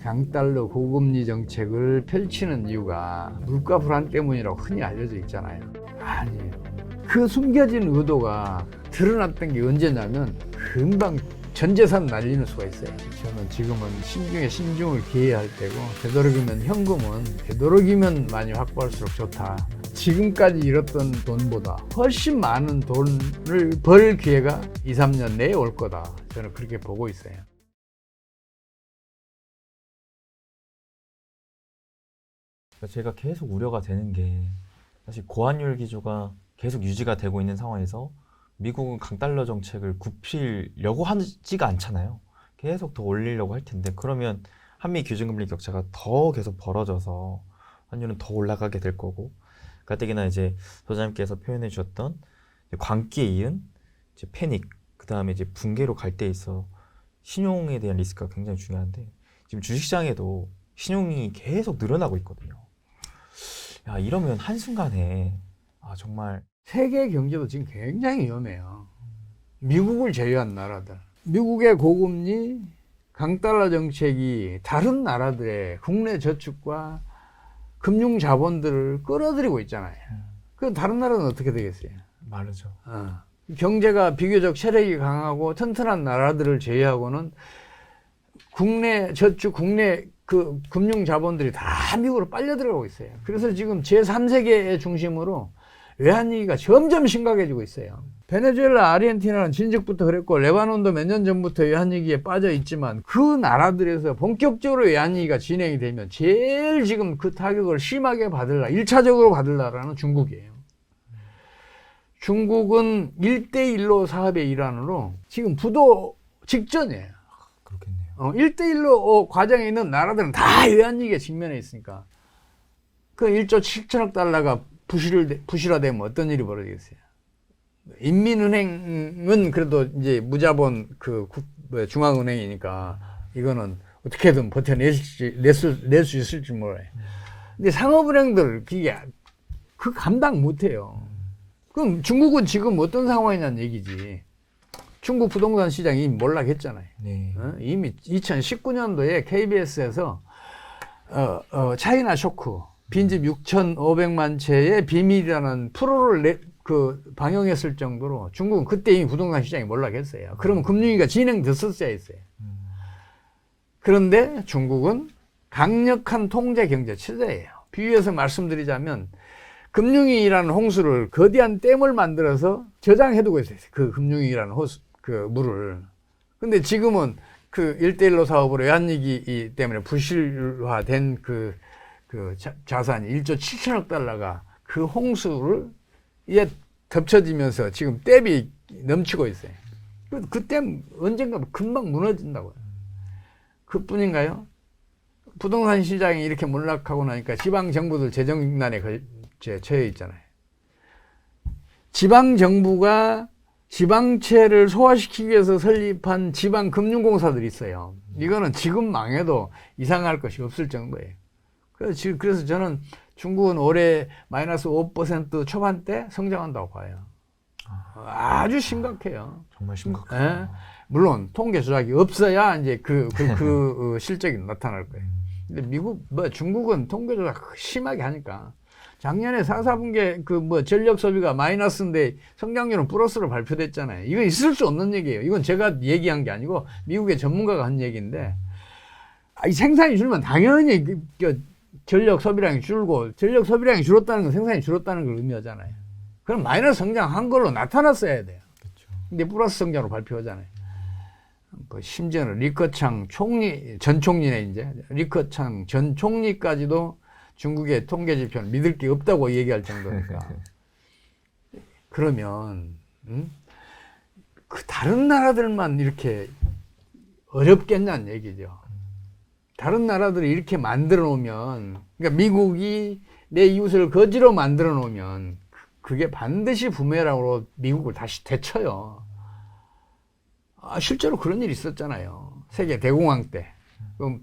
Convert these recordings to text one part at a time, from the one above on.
강달러 고금리 정책을 펼치는 이유가 물가 불안 때문이라고 흔히 알려져 있잖아요. 아니에요. 그 숨겨진 의도가 드러났던 게 언제냐면 금방 전 재산 날리는 수가 있어요. 저는 지금은 신중에 신중을 기해야 할 때고, 되도록이면 현금은 되도록이면 많이 확보할수록 좋다. 지금까지 잃었던 돈보다 훨씬 많은 돈을 벌 기회가 2, 3년 내에 올 거다. 저는 그렇게 보고 있어요. 제가 계속 우려가 되는 게, 사실 고환율 기조가 계속 유지가 되고 있는 상황에서 미국은 강달러 정책을 굽히려고 하지가 않잖아요. 계속 더 올리려고 할 텐데, 그러면 한미 기준금리 격차가 더 계속 벌어져서 환율은 더 올라가게 될 거고, 가뜩이나 이제 소장님께서 표현해 주셨던 광기에 이은 이제 패닉, 그 다음에 이제 붕괴로 갈 때 있어 신용에 대한 리스크가 굉장히 중요한데, 지금 주식시장에도 신용이 계속 늘어나고 있거든요. 야, 이러면 한순간에 정말 세계 경제도 지금 굉장히 위험해요. 미국을 제외한 나라들. 미국의 고금리, 강달러 정책이 다른 나라들의 국내 저축과 금융 자본들을 끌어들이고 있잖아요. 그 다른 나라는 어떻게 되겠어요? 마르죠. 경제가 비교적 세력이 강하고 튼튼한 나라들을 제외하고는 국내 저축, 국내 그 금융 자본들이 다 미국으로 빨려 들어가고 있어요. 그래서 지금 제3세계의 중심으로 외환위기가 점점 심각해지고 있어요. 베네수엘라, 아르헨티나는 진즉부터 그랬고, 레바논도 몇 년 전부터 외환위기에 빠져 있지만, 그 나라들에서 본격적으로 외환위기가 진행이 되면 제일 지금 그 타격을 심하게 받을라, 1차적으로 받을라라는 중국이에요. 중국은 1대1로 사업의 일환으로 지금 부도 직전이에요. 그렇겠네요. 1대1로 과정에 있는 나라들은 다 외환위기에 직면해 있으니까, 그 1조 7천억 달러가 부실화되면 어떤 일이 벌어지겠어요? 인민은행은 그래도 이제 무자본 중앙은행이니까 이거는 어떻게든 버텨낼 수 있을지 몰라요. 근데 상업은행들 그 감당 못해요. 그럼 중국은 지금 어떤 상황이냐는 얘기지. 중국 부동산 시장이 이미 몰락했잖아요. 네. 이미 2019년도에 KBS에서 차이나 쇼크, 빈집 6,500만 채의 비밀이라는 프로를 방영했을 정도로 중국은 그때 이미 부동산 시장이 몰락했어요. 그러면 금융위기가 진행됐었어야 했어요. 그런데 중국은 강력한 통제 경제 체제예요. 비유해서 말씀드리자면, 금융위기라는 홍수를 거대한 댐을 만들어서 저장해두고 있어요. 그 금융위기라는 물을. 근데 지금은 그 1대1로 사업으로 외환위기 때문에 부실화된 자산이 1조 7천억 달러가 그 홍수를 덮쳐지면서 지금 댐이 넘치고 있어요. 그 댐 언젠가 금방 무너진다고요. 그뿐인가요? 부동산 시장이 이렇게 몰락하고 나니까 지방 정부들 재정난에 처해 있잖아요. 지방 정부가 지방채를 소화시키기 위해서 설립한 지방 금융공사들이 있어요. 이거는 지금 망해도 이상할 것이 없을 정도예요. 그래서 저는 중국은 올해 마이너스 5% 초반대 성장한다고 봐요. 아주 심각해요. 정말 심각해요. 물론 통계 조작이 없어야 이제 그 실적이 나타날 거예요. 근데 중국은 통계 조작 심하게 하니까, 작년에 4, 4분기 전력 소비가 마이너스인데 성장률은 플러스로 발표됐잖아요. 이건 있을 수 없는 얘기예요. 이건 제가 얘기한 게 아니고 미국의 전문가가 한 얘기인데, 이 생산이 줄면 당연히 전력 소비량이 줄고, 전력 소비량이 줄었다는 건 생산이 줄었다는 걸 의미하잖아요. 그럼 마이너스 성장한 걸로 나타났어야 돼요. 그렇죠. 근데 플러스 성장으로 발표하잖아요. 심지어는 리커창 전 총리네, 이제. 리커창 전 총리까지도 중국의 통계 지표는 믿을 게 없다고 얘기할 정도니까. 그러면, 그 다른 나라들만 이렇게 어렵겠냐는 얘기죠. 다른 나라들이 이렇게 만들어 놓으면, 그러니까 미국이 내 이웃을 거지로 만들어 놓으면, 그게 반드시 부메랑으로 미국을 다시 되쳐요. 실제로 그런 일이 있었잖아요. 세계 대공황 때.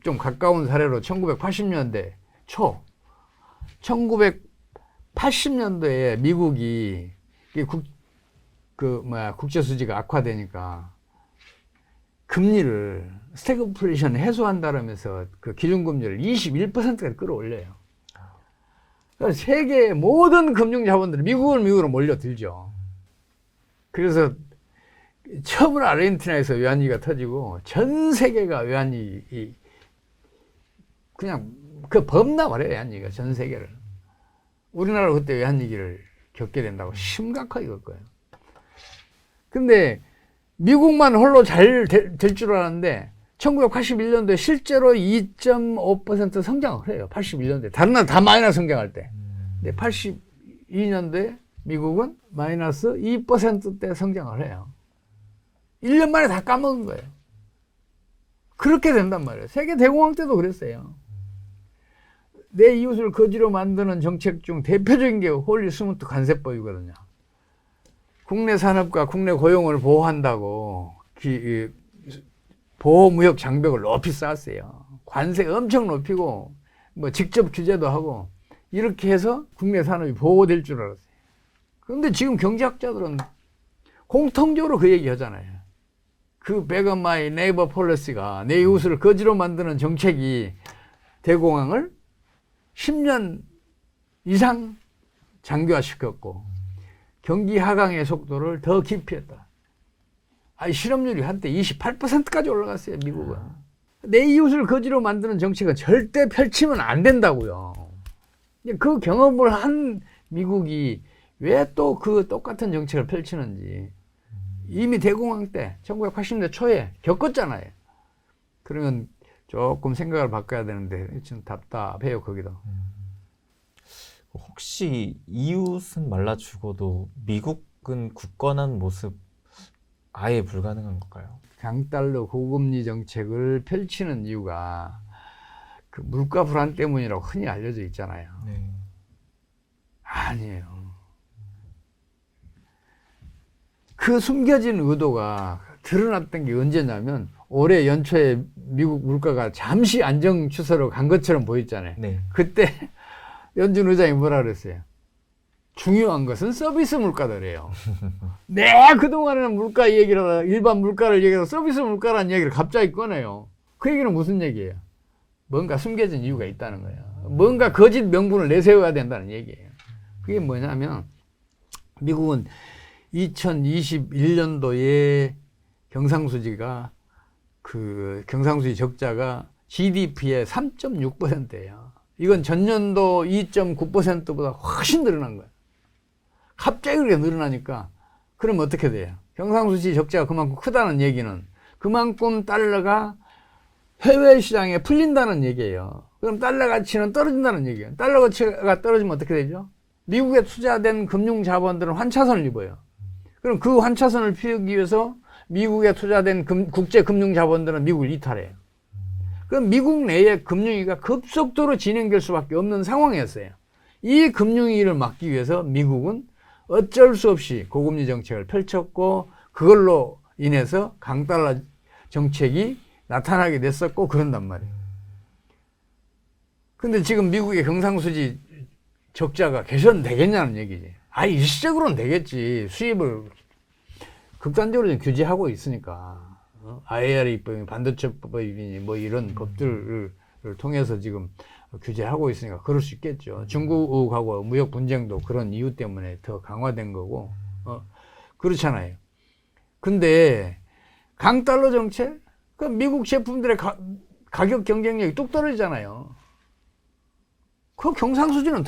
좀 가까운 사례로 1980년대 초. 1980년도에 미국이 국제 수지가 악화되니까 금리를 스태그플레이션 해소한다면서 그 기준금리를 21%까지 끌어올려요. 그래서 세계 모든 금융 자본들이 미국으로 몰려들죠. 그래서 처음으로 아르헨티나에서 외환위기가 터지고 전 세계가 외환위기 그냥 그 범나 말이에요. 외환위기가 전 세계를. 우리나라도 그때 외환위기를 겪게 된다고 심각하게 겪어요. 근데 미국만 홀로 잘 될 줄 알았는데 1981년도에 실제로 2.5% 성장을 해요. 81년도에. 다른 나라 다 마이너스 성장할 때. 근데 82년도에 미국은 마이너스 2%대 성장을 해요. 1년 만에 다 까먹은 거예요. 그렇게 된단 말이에요. 세계 대공황 때도 그랬어요. 내 이웃을 거지로 만드는 정책 중 대표적인 게 홀리 스무트 관세법이거든요. 국내 산업과 국내 고용을 보호한다고 보호무역 장벽을 높이 쌓았어요. 관세 엄청 높이고 뭐 직접 규제도 하고 이렇게 해서 국내 산업이 보호될 줄 알았어요. 그런데 지금 경제학자들은 공통적으로 그 얘기 하잖아요. 그 Back on my neighbor policy가 내 이웃을 거지로 만드는 정책이 대공황을 10년 이상 장기화시켰고 경기 하강의 속도를 더 깊이 했다. 실업률이 한때 28%까지 올라갔어요. 미국은. 내 이웃을 거지로 만드는 정책은 절대 펼치면 안 된다고요. 그 경험을 한 미국이 왜 또 그 똑같은 정책을 펼치는지 이미 대공황 때 1980년대 초에 겪었잖아요. 그러면 조금 생각을 바꿔야 되는데 좀 답답해요. 거기도. 혹시 이웃은 말라 죽어도 미국은 굳건한 모습 아예 불가능한 걸까요? 강달러 고금리 정책을 펼치는 이유가 그 물가 불안 때문이라고 흔히 알려져 있잖아요. 네. 아니에요. 그 숨겨진 의도가 드러났던 게 언제냐면 올해 연초에 미국 물가가 잠시 안정 추세로 간 것처럼 보였잖아요. 네. 그때 연준 의장이 뭐라 그랬어요? 중요한 것은 서비스 물가더래요. 내가 그동안에는 물가 얘기를 하다가 일반 물가를 얘기하다 서비스 물가라는 얘기를 갑자기 꺼내요. 그 얘기는 무슨 얘기예요? 뭔가 숨겨진 이유가 있다는 거예요. 뭔가 거짓 명분을 내세워야 된다는 얘기예요. 그게 뭐냐면 미국은 2021년도에 경상수지가 그 경상수지 적자가 GDP의 3.6%예요. 이건 전년도 2.9%보다 훨씬 늘어난 거예요. 갑자기 그렇게 늘어나니까 그럼 어떻게 돼요? 경상수지 적자가 그만큼 크다는 얘기는 그만큼 달러가 해외 시장에 풀린다는 얘기예요. 그럼 달러 가치는 떨어진다는 얘기예요. 달러 가치가 떨어지면 어떻게 되죠? 미국에 투자된 금융 자본들은 환차선을 입어요. 그럼 그 환차선을 피우기 위해서 미국에 투자된 국제 금융 자본들은 미국을 이탈해요. 그럼 미국 내에 금융위기가 급속도로 진행될 수밖에 없는 상황이었어요. 이 금융위기를 막기 위해서 미국은 어쩔 수 없이 고금리 정책을 펼쳤고 그걸로 인해서 강달러 정책이 나타나게 됐었고 그런단 말이에요. 근데 지금 미국의 경상수지 적자가 개선되겠냐는 얘기지. 일시적으로는 되겠지. 수입을 극단적으로 좀 규제하고 있으니까. IRA 입법이 반도체법이니 뭐 이런 법들을 통해서 지금 규제하고 있으니까 그럴 수 있겠죠. 중국하고 무역 분쟁도 그런 이유 때문에 더 강화된 거고. 그렇잖아요. 근데 강달러 정책? 그 미국 제품들의 가격 경쟁력이 뚝 떨어지잖아요. 그 경상수지는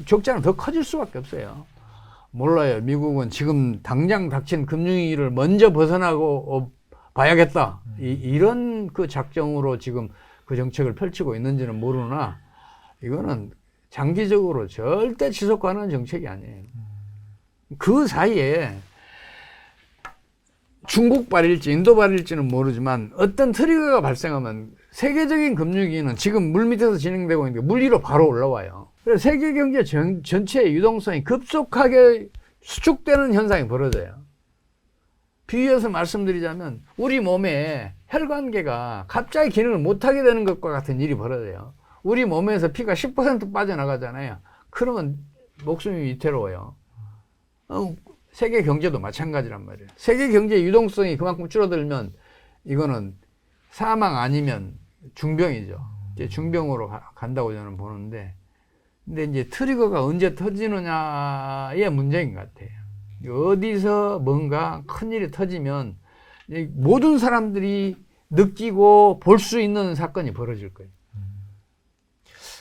적자는 더 커질 수밖에 없어요. 몰라요. 미국은 지금 당장 닥친 금융위기를 먼저 벗어나고 봐야겠다. 이런 그 작정으로 지금 그 정책을 펼치고 있는지는 모르나 이거는 장기적으로 절대 지속 가능한 정책이 아니에요. 그 사이에 중국발일지 인도발일지는 모르지만 어떤 트리거가 발생하면 세계적인 금융위기는 지금 물밑에서 진행되고 있는데 물 위로 바로 올라와요. 그래서 세계 경제 전체의 유동성이 급속하게 수축되는 현상이 벌어져요. 비유해서 말씀드리자면 우리 몸에 혈관계가 갑자기 기능을 못하게 되는 것과 같은 일이 벌어져요. 우리 몸에서 피가 10% 빠져나가잖아요. 그러면 목숨이 위태로워요. 세계 경제도 마찬가지란 말이에요. 세계 경제 유동성이 그만큼 줄어들면 이거는 사망 아니면 중병이죠. 이제 중병으로 간다고 저는 보는데, 근데 이제 트리거가 언제 터지느냐의 문제인 것 같아요. 어디서 뭔가 큰일이 터지면 모든 사람들이 느끼고 볼 수 있는 사건이 벌어질 거예요.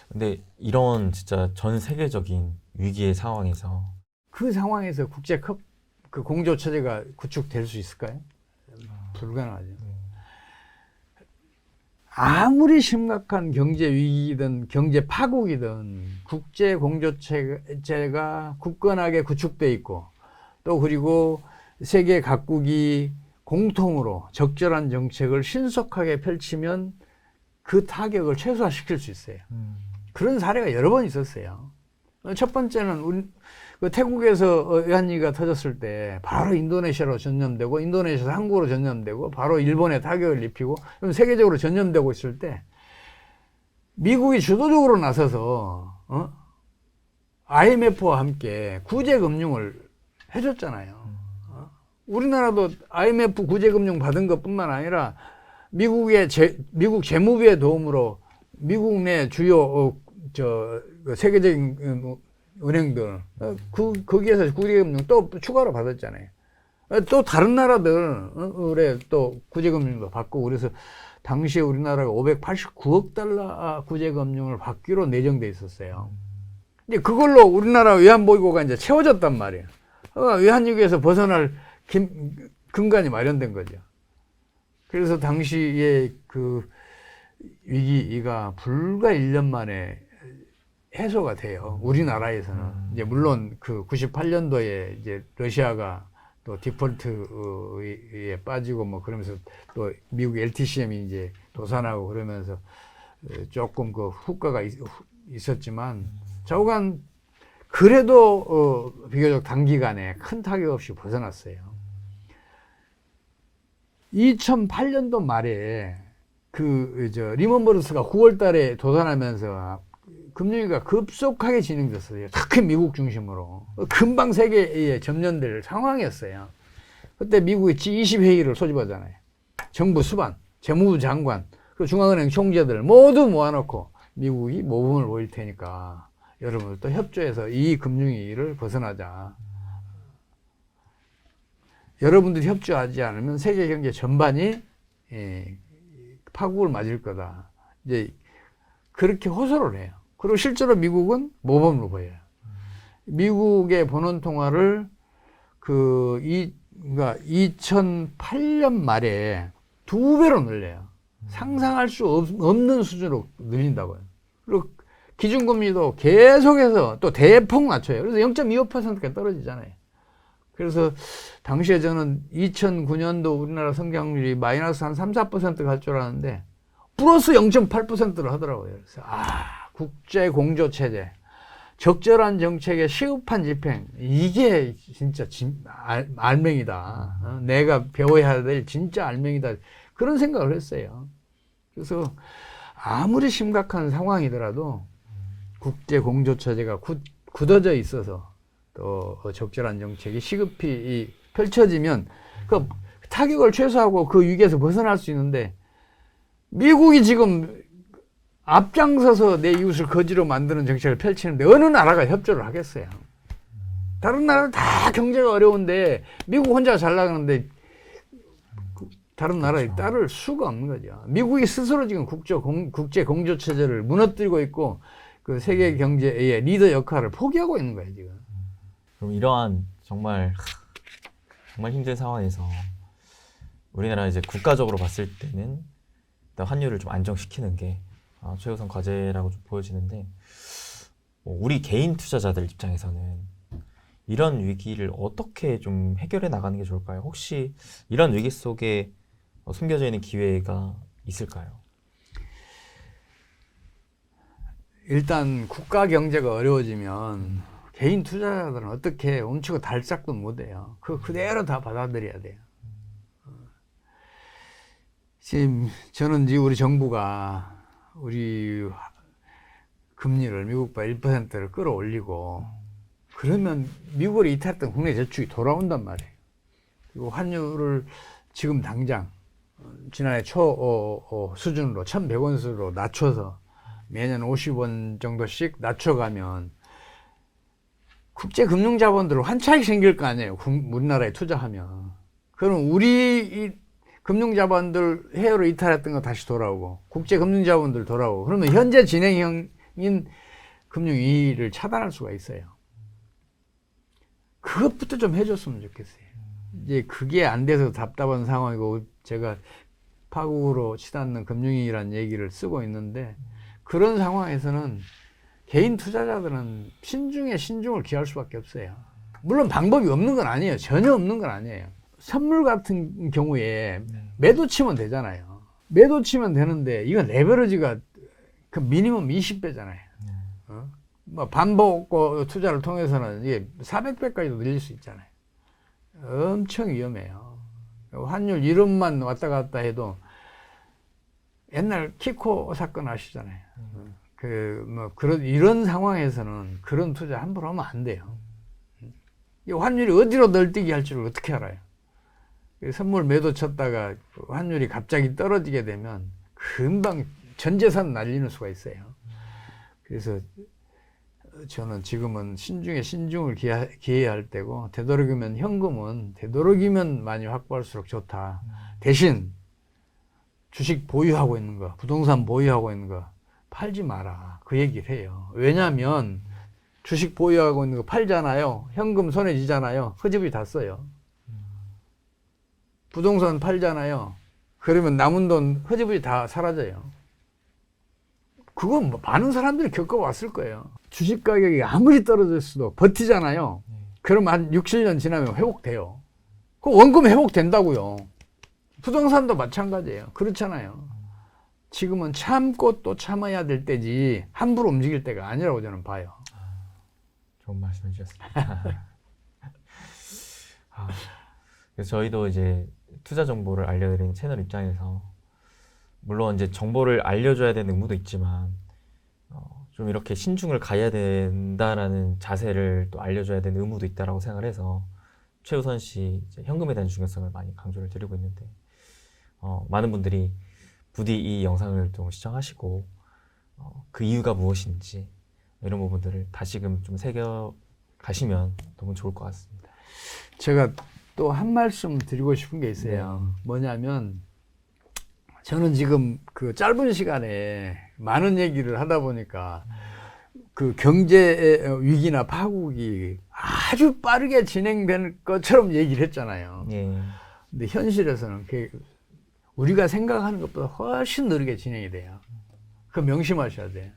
근데 이런 진짜 전 세계적인 위기의 상황에서 그 상황에서 국제급 그 공조 체제가 구축될 수 있을까요? 불가능하죠. 아무리 심각한 경제 위기든 경제 파국이든 국제 공조 체제가 굳건하게 구축돼 있고, 또 그리고 세계 각국이 공통으로 적절한 정책을 신속하게 펼치면 그 타격을 최소화시킬 수 있어요. 그런 사례가 여러 번 있었어요. 첫 번째는 그 태국에서 외환위기가 터졌을 때 바로 인도네시아로 전념되고, 인도네시아에서 한국으로 전념되고, 바로 일본에 타격을 입히고, 그럼 세계적으로 전념되고 있을 때 미국이 주도적으로 나서서 IMF와 함께 구제금융을 해줬잖아요. 우리나라도 IMF 구제금융 받은 것뿐만 아니라 미국 재무부의 도움으로 미국 내 주요 세계적인 은행들 거기에서 구제금융 또 추가로 받았잖아요. 또 다른 나라들에 또 구제금융도 받고, 그래서 당시에 우리나라가 589억 달러 구제금융을 받기로 내정돼 있었어요. 이제 그걸로 우리나라 외환보유고가 이제 채워졌단 말이에요. 외환위기에서 벗어날 근간이 마련된 거죠. 그래서 당시에 그 위기가 불과 1년 만에 해소가 돼요. 우리나라에서는. 이제 물론 그 98년도에 이제 러시아가 또 디폴트에 빠지고 뭐 그러면서 또 미국 LTCM이 이제 도산하고 그러면서 조금 그 후과가 있었지만, 좌우간 그래도 비교적 단기간에 큰 타격 없이 벗어났어요. 2008년도 말에 리먼 브러스가 9월 달에 도산하면서 금융위기가 급속하게 진행됐어요. 특히 미국 중심으로. 금방 세계에 점령될 상황이었어요. 그때 미국이 G20 회의를 소집하잖아요. 정부 수반, 재무부 장관, 그리고 중앙은행 총재들 모두 모아놓고 미국이 모범을 보일 테니까 여러분들도 협조해서 이 금융위기를 벗어나자. 여러분들이 협조하지 않으면 세계 경제 전반이 파국을 맞을 거다. 이제 그렇게 호소를 해요. 그리고 실제로 미국은 모범으로 보여요. 미국의 본원 통화를 그러니까 2008년 말에 2배로 늘려요. 상상할 수 없는 수준으로 늘린다고요. 그리고 기준금리도 계속해서 또 대폭 낮춰요. 그래서 0.25%까지 떨어지잖아요. 그래서 당시에 저는 2009년도 우리나라 성장률이 마이너스 한 3, 4% 갈 줄 알았는데 플러스 0.8%를 하더라고요. 그래서 국제 공조 체제, 적절한 정책의 시급한 집행, 이게 진짜 알맹이다. 내가 배워야 될 진짜 알맹이다. 그런 생각을 했어요. 그래서 아무리 심각한 상황이더라도 국제 공조 체제가 굳어져 있어서 또 적절한 정책이 시급히 펼쳐지면 그 타격을 최소화하고 그 위기에서 벗어날 수 있는데, 미국이 지금 앞장서서 내 이웃을 거지로 만드는 정책을 펼치는데 어느 나라가 협조를 하겠어요? 다른 나라는 다 경제가 어려운데 미국 혼자 잘 나가는데 다른 나라에 따를 수가 없는 거죠. 미국이 스스로 지금 국제 공조 체제를 무너뜨리고 있고 그 세계 경제의 리더 역할을 포기하고 있는 거예요, 지금. 그럼 이러한 정말 힘든 상황에서 우리나라 이제 국가적으로 봤을 때는 일단 환율을 좀 안정시키는 게 최우선 과제라고 좀 보여지는데, 우리 개인 투자자들 입장에서는 이런 위기를 어떻게 좀 해결해 나가는 게 좋을까요? 혹시 이런 위기 속에 숨겨져 있는 기회가 있을까요? 일단 국가 경제가 어려워지면 개인 투자자들은 어떻게 훔치고 달짝도 못해요. 그대로 다 받아들여야 돼요. 지금 저는 우리 정부가 우리 금리를 미국보다 1%를 끌어올리고 그러면 미국을 이탈했던 국내 저축이 돌아온단 말이에요. 그리고 환율을 지금 당장 지난해 수준으로 1,100원 수로 낮춰서 매년 50원 정도씩 낮춰가면 국제금융자본들 환차익 생길 거 아니에요. 우리나라에 투자하면. 그럼 우리 금융자본들 해외로 이탈했던 거 다시 돌아오고 국제금융자본들 돌아오고 그러면 현재 진행형인 금융위기를 차단할 수가 있어요. 그것부터 좀 해줬으면 좋겠어요. 이제 그게 안 돼서 답답한 상황이고 제가 파국으로 치닫는 금융위기라는 얘기를 쓰고 있는데 그런 상황에서는 개인 투자자들은 신중에 신중을 기할 수밖에 없어요. 물론 방법이 없는 건 아니에요. 전혀 없는 건 아니에요. 선물 같은 경우에 매도 치면 되잖아요. 매도 치면 되는데 이건 레버리지가 그 미니멈 20배잖아요. 뭐 반복 투자를 통해서는 이게 400배까지도 늘릴 수 있잖아요. 엄청 위험해요. 환율 1원만 왔다 갔다 해도 옛날 키코 사건 아시잖아요. 이런 상황에서는 그런 투자 함부로 하면 안 돼요. 이 환율이 어디로 널뛰기 할 줄을 어떻게 알아요? 선물 매도 쳤다가 환율이 갑자기 떨어지게 되면 금방 전 재산 날리는 수가 있어요. 그래서 저는 지금은 신중에 신중을 기해야 할 때고 되도록이면 현금은 되도록이면 많이 확보할수록 좋다. 대신 주식 보유하고 있는 거, 부동산 보유하고 있는 거 팔지 마라. 그 얘기를 해요. 왜냐하면 주식 보유하고 있는 거 팔잖아요. 현금 손에 쥐잖아요. 흐지부지 다 써요. 부동산 팔잖아요. 그러면 남은 돈 흐지부지 다 사라져요. 그건 뭐 많은 사람들이 겪어왔을 거예요. 주식 가격이 아무리 떨어졌어도 버티잖아요. 그럼 한 6, 7년 지나면 회복돼요. 그 원금 회복된다고요. 부동산도 마찬가지예요. 그렇잖아요. 지금은 참고 또 참아야 될 때지 함부로 움직일 때가 아니라고 저는 봐요. 좋은 말씀 해주셨습니다. 그래서 저희도 이제 투자 정보를 알려드리는 채널 입장에서 물론 이제 정보를 알려줘야 되는 의무도 있지만 좀 이렇게 신중을 가야 된다라는 자세를 또 알려줘야 되는 의무도 있다라고 생각을 해서 최우선 씨 이제 현금에 대한 중요성을 많이 강조를 드리고 있는데 많은 분들이 부디 이 영상을 좀 시청하시고 그 이유가 무엇인지 이런 부분들을 다시금 좀 새겨 가시면 너무 좋을 것 같습니다. 제가 또 한 말씀 드리고 싶은 게 있어요. 뭐냐면 저는 지금 그 짧은 시간에 많은 얘기를 하다 보니까 그 경제 위기나 파국이 아주 빠르게 진행될 것처럼 얘기를 했잖아요. 근데 현실에서는 우리가 생각하는 것보다 훨씬 느리게 진행이 돼요. 그거 명심하셔야 돼요.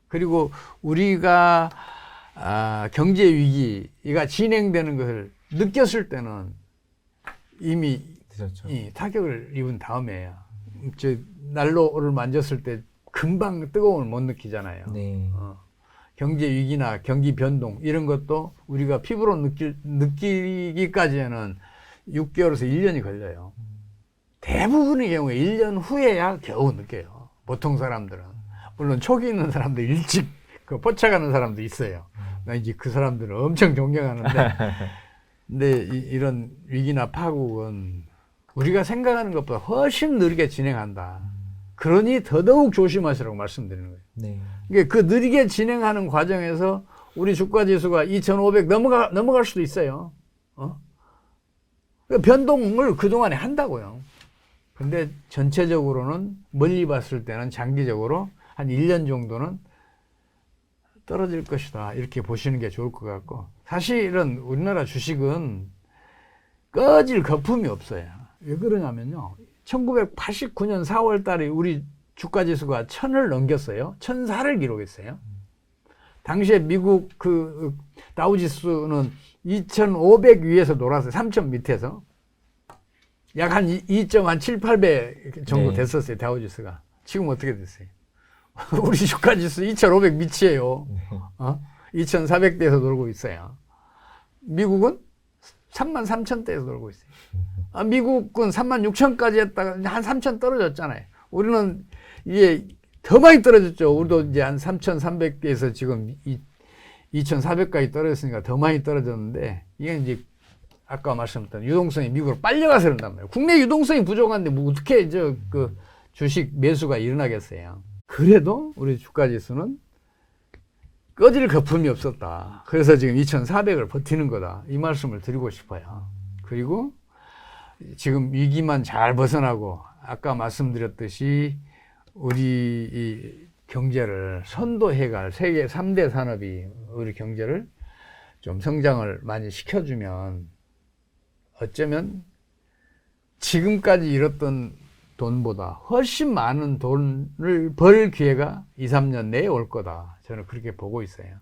그리고 우리가 경제 위기가 진행되는 것을 느꼈을 때는 이미 늦었죠. 타격을 입은 다음에요. 난로를 만졌을 때 금방 뜨거움을 못 느끼잖아요. 경제 위기나 경기 변동 이런 것도 우리가 피부로 느끼기까지는 6개월에서 1년이 걸려요. 대부분의 경우에 1년 후에야 겨우 느껴요. 보통 사람들은. 물론 촉이 있는 사람도 일찍 뻗쳐가는 사람도 있어요. 나 이제 그 사람들은 엄청 존경하는데 근데 이런 위기나 파국은 우리가 생각하는 것보다 훨씬 느리게 진행한다. 그러니 더더욱 조심하시라고 말씀드리는 거예요. 그러니까 그 느리게 진행하는 과정에서 우리 주가 지수가 2,500 넘어갈 수도 있어요. 변동을 그동안에 한다고요. 근데 전체적으로는 멀리 봤을 때는 장기적으로 한 1년 정도는 떨어질 것이다. 이렇게 보시는 게 좋을 것 같고 사실은 우리나라 주식은 꺼질 거품이 없어요. 왜 그러냐면요. 1989년 4월 달에 우리 주가 지수가 1000을 넘겼어요. 1004를 기록했어요. 당시에 미국 그 다우 지수는 2500 위에서 놀았어요. 3000 밑에서. 약 한 2.7, 8배 정도 됐었어요. 다우 지수가. 지금 어떻게 됐어요? 우리 주가 지수 2500 밑이에요. 2400대에서 놀고 있어요. 미국은 33,000대에서 놀고 있어요. 미국은 36,000까지 했다가 한 3,000 떨어졌잖아요. 우리는 이게 더 많이 떨어졌죠. 우리도 이제 한 3,300대에서 지금 2,400까지 떨어졌으니까 더 많이 떨어졌는데 이게 이제 아까 말씀드렸던 유동성이 미국으로 빨려가서 그런단 말이에요. 국내 유동성이 부족한데 뭐 어떻게 그 주식 매수가 일어나겠어요. 그래도 우리 주가 지수는 꺼질 거품이 없었다. 그래서 지금 2,400을 버티는 거다. 이 말씀을 드리고 싶어요. 그리고 지금 위기만 잘 벗어나고 아까 말씀드렸듯이 우리 이 경제를 선도해갈 세계 3대 산업이 우리 경제를 좀 성장을 많이 시켜주면 어쩌면 지금까지 잃었던 돈보다 훨씬 많은 돈을 벌 기회가 2, 3년 내에 올 거다. 저는 그렇게 보고 있어요.